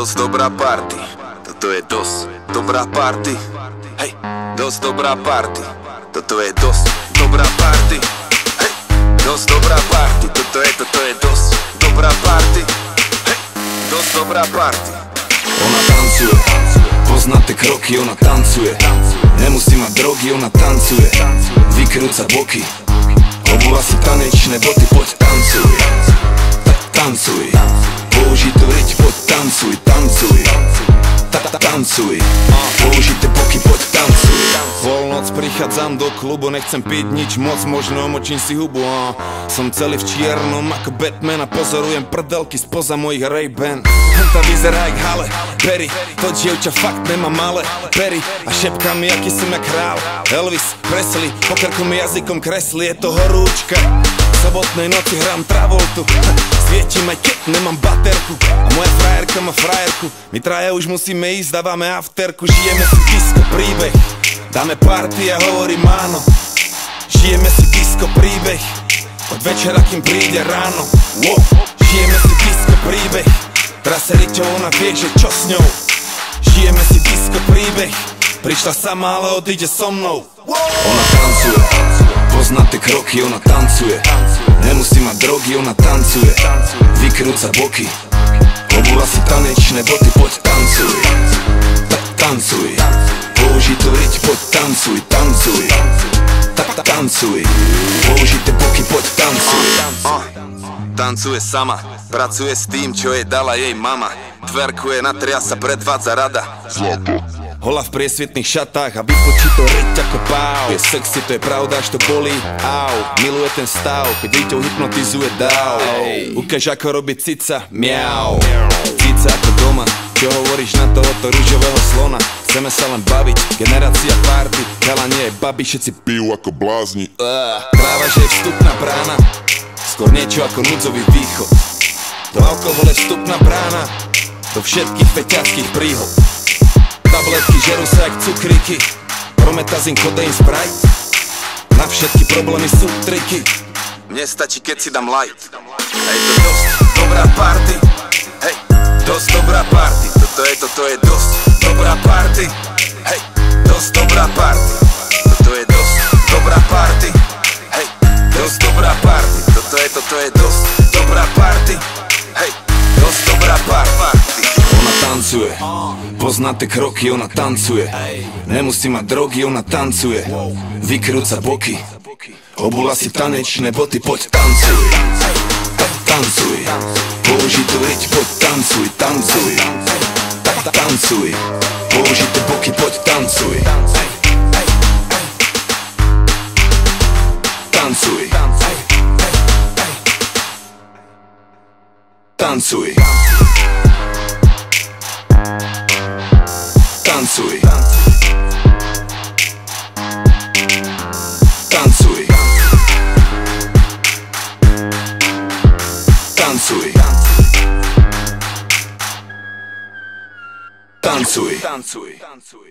Dosť dobrá party, toto je dosť dobrá party. Hej, dosť dobrá party, toto je dosť dobrá party. Hej, dosť dobrá party, toto je dosť dobrá party. Hej, dosť dobrá party. Ona tancuje, pozná tie kroky, ona tancuje. Nemusí mať drogy, ona tancuje. Vykrúca boky, obula si tanečné boty, poď tancuj. Tancuj, použitú riť, poď tancuj, tancuj. Tancuj, použité boky, poď tancuj. Polnoc prichádzam do klubu, nechcem piť nič moc, možno omočím si hubu. Som celý v čiernom ako Batman a pozorujem prdelky spoza mojich Ray-Ban. Henta vyzerá jak Halle Berry, to dievča fakt nemá malé pery a šepká mi, aký som jak král Elvis Presley, pokrkom jazykom kreslí, je to horúčka. V sobotnej noci hrám Travoltu, svietim aj keď nemám baterku a moja frajerka má frajerku. My traja už musíme ísť, dávame afterku, žijeme si disco príbeh. Dáme party a hovorím áno. Žijeme si disco príbeh od večera, kým príde ráno. Žijeme si disco príbeh, traseriťou, ona vie, že čo s ňou. Žijeme si disco príbeh, prišla sama, ale odíde so mnou. Ona tancuje, pozná tie kroky, ona tancuje. Nemusí mať drogy, ona tancuje. Vykrúca boky, obula si tanečné boty, poď tancuj. Tancuj, použitú riť, poď tancuj, tancuj. Tancuj, použité boky, poď tancuj. Tancuje sama, pracuje s tým, čo jej dala jej mama. Tverkuje, natria sa, predvádza rada. Hola v priesvitných šatách a vypočí to riť ako pau. Je sexy, to je pravda, až to bolí. Au, miluje ten stav, keď riťou hypnotizuje dáv. Ukáž ako robí cica, miau. Cica ako doma, čo hovoríš na tohoto rúžového slona? Chceme sa len baviť, generácia party. Chalani aj babi, všetci pijú ako blázni. Práva, že je vstupná brána, skôr niečo ako núdzový východ. Do alkohol je vstupná brána do všetkých feťackých príhod. Tabletky žerú sa jak cukríky, Promethazín, kodeín, Sprite. Na všetky problémy sú triky. Mne stačí, keď si dám light. Hej, to dosť dobrá party. Hej, dosť dobrá party. Toto je dosť dobrá party. Hej, dosť dobrá party. Toto je dosť dobrá party. Hej, dosť dobrá party. Toto je dosť dobrá party. Hej, dosť dobrá party. Ona tancuje, pozná tie kroky, ona tancuje. Nemusí mať drogy, ona tancuje. Vykrúca boky, obula si tanečné boty, poď tancuj. Tancuj, použitú riť, poď tancuj, tancuj. Tancuj, použité boky, poď tancuj. Tancuj. Tancuj. Tancuj. Tancuj. Tancuj. Tancuj. Tancuj.